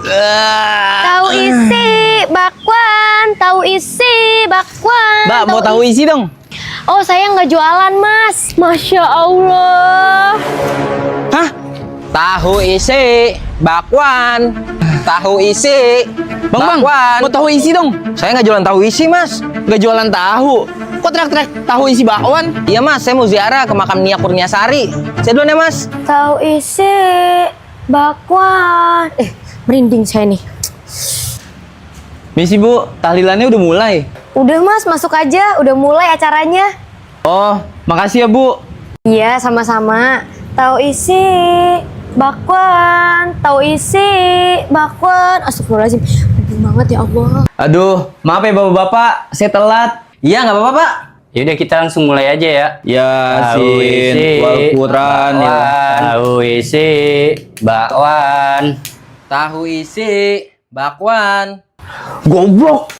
Tahu isi bakwan, tahu isi bakwan. Mbak, mau tahu isi dong? Oh, saya nggak jualan, Mas. Masya Allah. Hah? Tahu isi bakwan. Tahu isi Bang, bakwan. mau tahu isi dong? Saya nggak jualan tahu isi, Mas. Nggak jualan tahu. Kok teriak-teriak tahu isi bakwan? Iya, Mas. Saya mau ziarah ke makam Nia Kurniasari. Saya duluan ya, Mas. Tahu isi bakwan. Merinding saya nih. Misi Bu, tahlilannya udah mulai. Udah, Mas, masuk aja. Udah mulai acaranya. Oh, makasih ya Bu. Iya, sama-sama. Tahu isi bakwan, tahu isi bakwan. Astagfirullahaladzim, merinding banget ya Allah. Aduh, maaf ya Bapak-bapak, saya telat. Iya, nggak apa-apa, Pak. Yaudah kita langsung mulai aja ya. Yasin, wal Quran, Tahu isi bakwan. Tahu isi bakwan. Goblok.